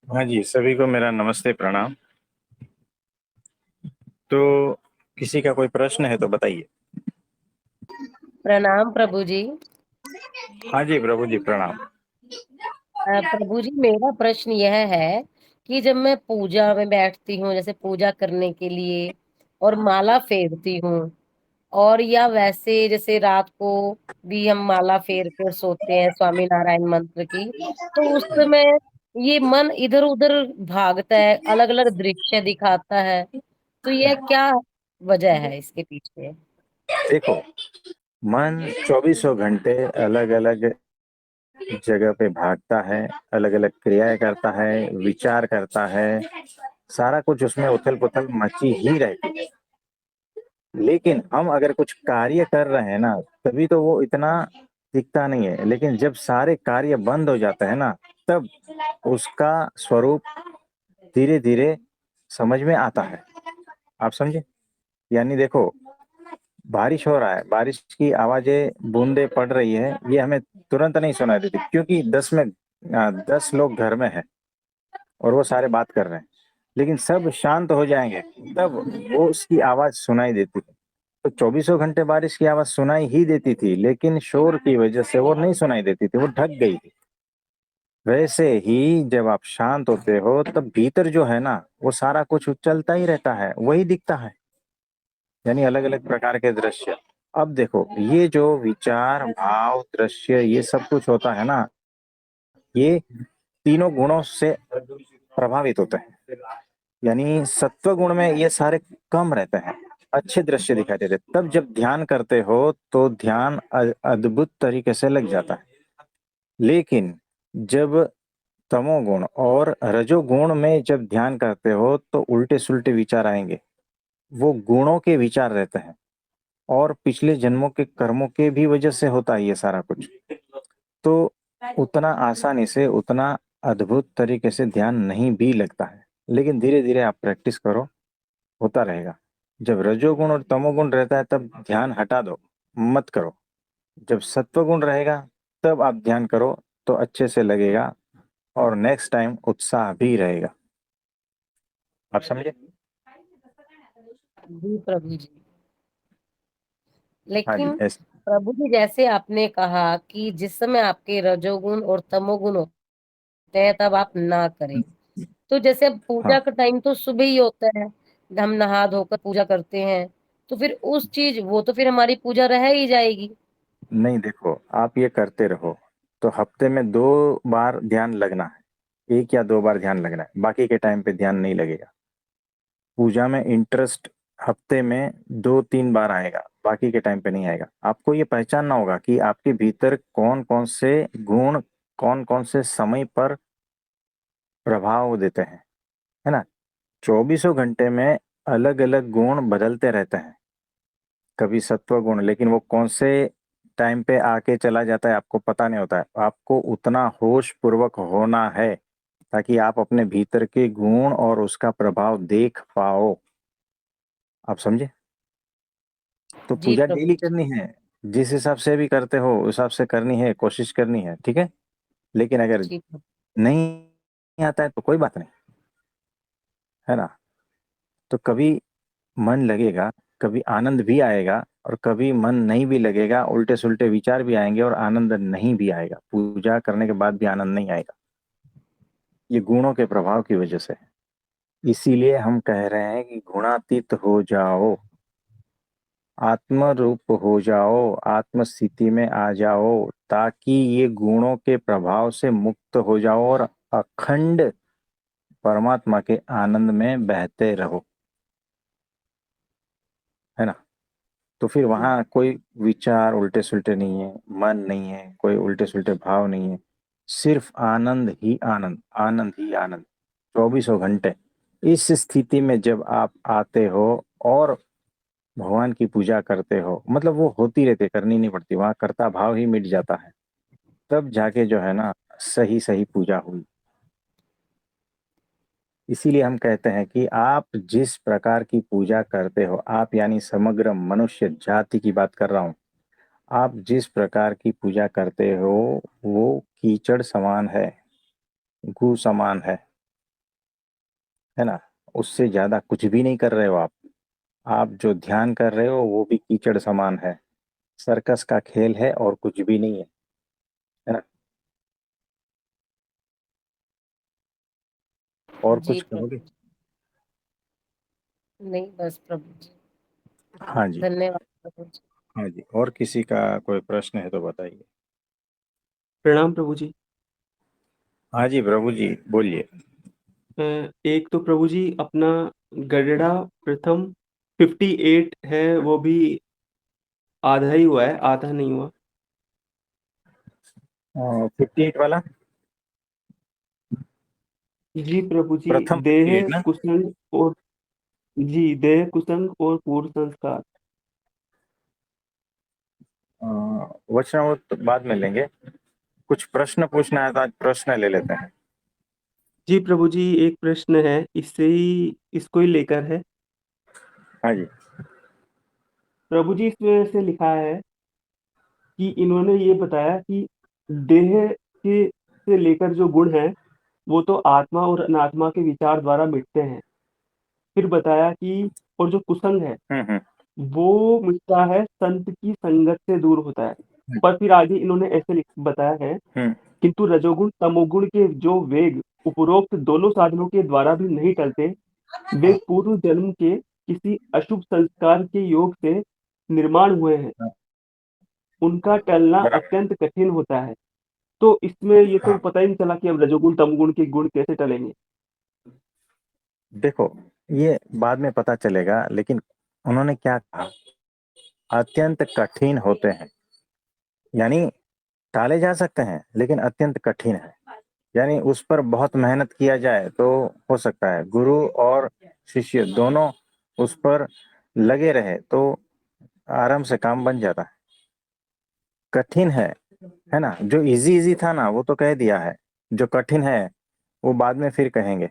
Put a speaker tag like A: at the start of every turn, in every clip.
A: हाँ जी, सभी को मेरा नमस्ते प्रणाम। तो किसी का कोई प्रश्न है तो बताइए।
B: प्रणाम प्रभु जी।
A: हाँ जी प्रभु जी प्रणाम।
B: प्रभु जी, मेरा प्रश्न यह है कि जब मैं पूजा में बैठती हूँ, जैसे पूजा करने के लिए, और माला फेरती हूँ, और या वैसे जैसे रात को भी हम माला फेर कर सोते हैं स्वामी नारायण मंत्र की, तो उस समय ये मन इधर उधर भागता है, अलग अलग दृश्य दिखाता है। तो यह क्या वजह है इसके पीछे?
A: देखो, मन चौबीसों घंटे अलग अलग जगह पे भागता है, अलग अलग क्रियाएं करता है, विचार करता है। सारा कुछ उसमें उथल पुथल मची ही रहती है। लेकिन हम अगर कुछ कार्य कर रहे हैं ना, तभी तो वो इतना दिखता नहीं है। लेकिन जब सारे कार्य बंद हो जाते हैं ना, तब उसका स्वरूप धीरे धीरे समझ में आता है। आप समझे? यानी देखो, बारिश हो रहा है, बारिश की आवाजें, बूंदे पड़ रही है, ये हमें तुरंत नहीं सुनाई देती, क्योंकि 10 लोग घर में हैं और वो सारे बात कर रहे हैं। लेकिन सब शांत हो जाएंगे, तब वो उसकी आवाज सुनाई देती है। तो चौबीसों घंटे बारिश की आवाज सुनाई ही देती थी, लेकिन शोर की वजह से वो नहीं सुनाई देती थी, वो ढक गई थी। वैसे ही जब आप शांत होते हो, तब भीतर जो है ना, वो सारा कुछ चलता ही रहता है, वही दिखता है। यानी अलग अलग प्रकार के दृश्य। अब देखो, ये जो विचार, भाव, दृश्य, ये सब कुछ होता है ना, ये तीनों गुणों से प्रभावित होते हैं। यानी सत्व गुण में ये सारे कम रहते हैं, अच्छे दृश्य दिखाई देते हैं। तब जब ध्यान करते हो तो ध्यान अद्भुत तरीके से लग जाता है। लेकिन जब तमोगुण और रजोगुण में जब ध्यान करते हो तो उल्टे सुल्टे विचार आएंगे। वो गुणों के विचार रहते हैं, और पिछले जन्मों के कर्मों के भी वजह से होता है ये सारा कुछ। तो उतना आसानी से, उतना अद्भुत तरीके से ध्यान नहीं भी लगता है। लेकिन धीरे धीरे आप प्रैक्टिस करो, होता रहेगा। जब रजोगुण और तमोगुण रहता है तब ध्यान हटा दो, मत करो। जब सत्वगुण रहेगा तब आप ध्यान करो, तो अच्छे से लगेगा, और नेक्स्ट टाइम उत्साह भी रहेगा। आप समझे?
B: जी प्रभु जी।
A: हाँ जी,
B: लेकिन
A: ऐसे।
B: प्रभु जी, जैसे आपने कहा कि जिस समय आपके रजोगुण और तमोगुण होते हैं तब आप ना करें, तो जैसे अब
A: हाँ,
B: पूजा का टाइम तो सुबह ही होता है, हम नहा धोकर पूजा करते हैं, तो फिर उस चीज वो तो फिर हमारी पूजा रह ही जाएगी।
A: नहीं देखो, आप ये करते रहो तो हफ्ते में 2 बार ध्यान लगना है, 1 या 2 बार ध्यान लगना है, बाकी के टाइम पे ध्यान नहीं लगेगा। पूजा में इंटरेस्ट हफ्ते में 2-3 बार आएगा, बाकी के टाइम पे नहीं आएगा। आपको ये पहचानना होगा कि आपके भीतर कौन कौन से गुण, कौन कौन से समय पर प्रभाव देते हैं, है ना। चौबीसों घंटे में अलग अलग गुण बदलते रहते हैं। कभी सत्व गुण, लेकिन वो कौन से टाइम पे आके चला जाता है आपको पता नहीं होता है। आपको उतना होश पूर्वक होना है ताकि आप अपने भीतर के गुण और उसका प्रभाव देख पाओ। आप समझे? तो
B: जी
A: पूजा
B: प्रभु
A: डेली
B: जी।
A: करनी है, जिस हिसाब से भी करते हो उस हिसाब से करनी है, कोशिश करनी है, ठीक है। लेकिन अगर
B: जी प्रभु।
A: नहीं आता है तो कोई बात नहीं, है ना। तो कभी मन लगेगा, कभी आनंद भी आएगा, और कभी मन नहीं भी लगेगा, उल्टे सुल्टे विचार भी आएंगे और आनंद नहीं भी आएगा। पूजा करने के बाद भी आनंद नहीं आएगा। ये गुणों के प्रभाव की वजह से है। इसीलिए हम कह रहे हैं कि गुणातीत हो जाओ, आत्म रूप हो जाओ, आत्म स्थिति में आ जाओ, ताकि ये गुणों के प्रभाव से मुक्त हो जाओ और अखंड परमात्मा के आनंद में बहते रहो, है ना। तो फिर वहां कोई विचार उल्टे सुल्टे नहीं है, मन नहीं है, कोई उल्टे सुल्टे भाव नहीं है। सिर्फ आनंद ही आनंद, आनंद ही आनंद, चौबीसों घंटे। इस स्थिति में जब आप आते हो और भगवान की पूजा करते हो, मतलब वो होती रहती, करनी नहीं पड़ती, वहां कर्ता भाव ही मिट जाता है। तब जाके जो है ना, सही सही पूजा हुई। इसीलिए हम कहते हैं कि आप जिस प्रकार की पूजा करते हो, आप यानी समग्र मनुष्य जाति की बात कर रहा हूं, आप जिस प्रकार की पूजा करते हो वो कीचड़ समान है, गू समान है। है ना। उससे ज्यादा कुछ भी नहीं कर रहे हो आप जो ध्यान कर रहे हो वो भी कीचड़ समान है, सर्कस का खेल है और कुछ भी नहीं है ना। और
B: जी
A: कुछ कहोगे?
B: प्रभु जी। नहीं बस प्रभु जी।
A: हाँ जी।
B: धन्यवाद प्रभु जी।
A: हाँ जी, और किसी का कोई प्रश्न है तो बताइए।
C: प्रणाम प्रभु जी।
A: हाँ जी प्रभु जी, बोलिए।
C: एक तो प्रभु जी अपना गरुड़ा प्रथम 58 है, वो भी आधा ही हुआ है, आधा नहीं हुआ।
A: 58 वाला?
C: जी प्रभु जी।
A: प्रथम
C: देह
A: 58 ना?
C: कुसंग और जी देह कुसंग और पूर्व संस्कार।
A: वचनावत तो बाद में लेंगे, कुछ प्रश्न पूछना है तो आज प्रश्न ले लेते हैं।
C: जी प्रभु जी, एक प्रश्न है, इससे ही इसको ही लेकर है।
A: हाँ जी।
C: प्रभु जी इसमें से लिखा है कि इन्होंने ये बताया कि देह के से लेकर जो गुण है वो तो आत्मा और अनात्मा के विचार द्वारा मिटते हैं। फिर बताया कि और जो कुसंग है
A: हम्म।
C: वो मिटता है, संत की संगत से दूर होता है। पर फिर आगे इन्होंने ऐसे बताया है,
A: हम्म।
C: किंतु रजोगुण तमोगुण के जो वेग उपरोक्त दोनों साधनों के द्वारा भी नहीं टलते, वे पूर्व जन्म के किसी अशुभ संस्कार के योग से निर्माण हुए हैं, उनका टलना
A: बराबर।
C: अत्यंत कठिन होता है। तो इसमें ये तो
A: हाँ,
C: पता ही नहीं चला कि अब रजोगुण तमोगुण के गुण कैसे टलेंगे।
A: देखो, ये बाद में पता चलेगा, लेकिन उन्होंने क्या कहा, अत्यंत कठिन होते हैं, यानी टाले जा सकते हैं लेकिन अत्यंत कठिन है। यानी उस पर बहुत मेहनत किया जाए तो हो सकता है, गुरु और शिष्य दोनों उस पर लगे रहे तो आराम से काम बन जाता है। कठिन है ना। जो इजी इजी था ना वो तो कह दिया है, जो कठिन है वो बाद में फिर कहेंगे,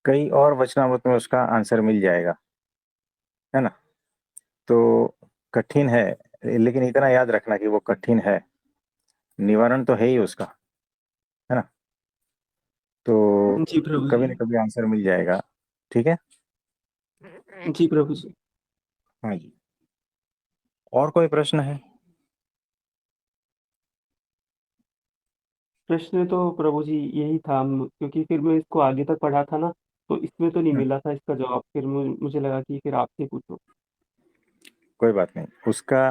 A: कई और वचनामृत में उसका आंसर मिल जाएगा, है ना। तो कठिन है, लेकिन इतना याद रखना कि वो कठिन है, निवारण तो है ही उसका, है ना। तो
C: जी प्रभु
A: कभी
C: जी।
A: न कभी आंसर मिल जाएगा। ठीक है।
C: जी प्रभु जी।
A: हाँ जी, और कोई प्रश्न है?
C: प्रश्न तो प्रभु जी यही था, क्योंकि फिर मैं इसको आगे तक पढ़ा था ना, तो इसमें तो नहीं
A: हम्म,
C: मिला था इसका जवाब। फिर मुझे लगा कि फिर आपसे पूछो।
A: कोई बात नहीं, उसका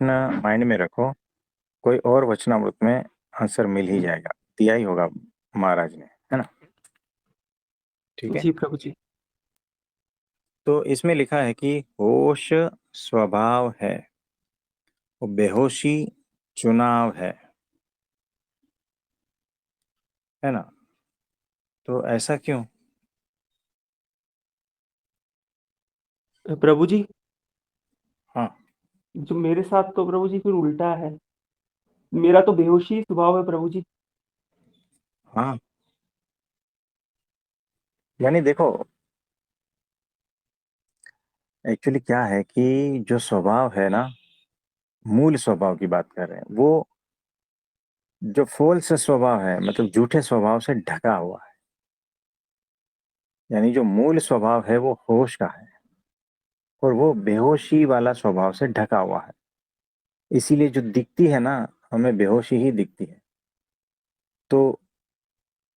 A: अपना माइंड में रखो, कोई और वचनामृत में आंसर मिल ही जाएगा, दिया ही होगा महाराज ने, है ना। ठीक है।
C: जी प्रभु जी।
A: तो इसमें लिखा है कि होश स्वभाव है और बेहोशी चुनाव है ना। तो ऐसा क्यों?
C: प्रभु जी,
A: हाँ।
C: जो मेरे साथ तो प्रभु जी फिर उल्टा है। मेरा तो बेहोशी स्वभाव है प्रभु जी।
A: हाँ, यानी देखो, एक्चुअली क्या है कि जो स्वभाव है ना, मूल स्वभाव की बात कर रहे हैं, वो जो फॉल्स स्वभाव है, मतलब झूठे स्वभाव से ढका हुआ है। यानी जो मूल स्वभाव है वो होश का है, और वो बेहोशी वाला स्वभाव से ढका हुआ है। इसीलिए जो दिखती है ना, हमें बेहोशी ही दिखती है। तो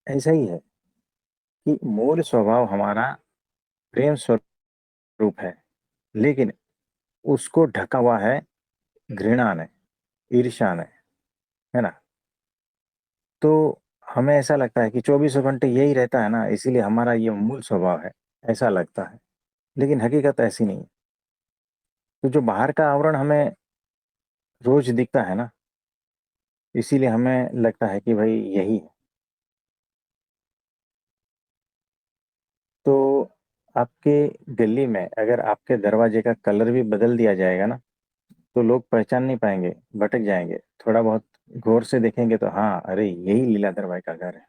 A: ऐसा ही है कि मूल स्वभाव हमारा प्रेम स्वरूप है, लेकिन उसको ढका हुआ है घृणा ने, ईर्ष्या ने, है ना। तो हमें ऐसा लगता है कि 24 घंटे यही रहता है ना, इसीलिए हमारा ये मूल स्वभाव है, ऐसा लगता है। लेकिन हकीकत ऐसी नहीं है। तो जो बाहर का आवरण हमें रोज दिखता है ना, इसीलिए हमें लगता है कि भाई यही है। तो आपके गली में अगर आपके दरवाजे का कलर भी बदल दिया जाएगा ना, तो लोग पहचान नहीं पाएंगे, भटक जाएंगे। थोड़ा बहुत गौर से देखेंगे तो हाँ, अरे यही लीला दरबाई का घर है,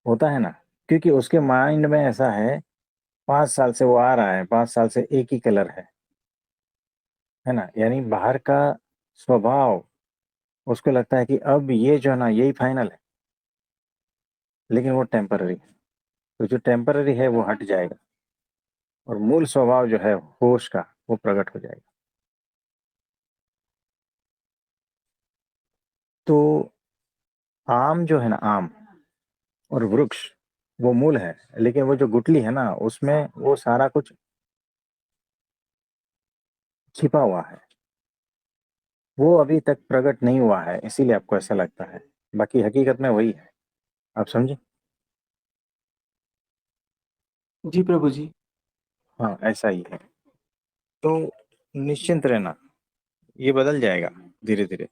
A: होता है ना। क्योंकि उसके माइंड में ऐसा है, 5 साल से वो आ रहा है, 5 साल से एक ही कलर है ना। यानी बाहर का स्वभाव उसको लगता है कि अब ये जो है ना, यही फाइनल है। लेकिन वो टेम्पररी है। तो जो टेम्पररी है वो हट जाएगा और मूल स्वभाव जो है होश का वो प्रकट हो जाएगा। तो आम जो है ना, आम और वृक्ष वो मूल है, लेकिन वो जो गुठली है ना उसमें वो सारा कुछ छिपा हुआ है, वो अभी तक प्रकट नहीं हुआ है, इसीलिए आपको ऐसा लगता है। बाकी हकीकत में वही है। आप समझे?
C: जी प्रभु जी।
A: हाँ, ऐसा ही है। तो निश्चिंत रहना, ये बदल जाएगा धीरे धीरे।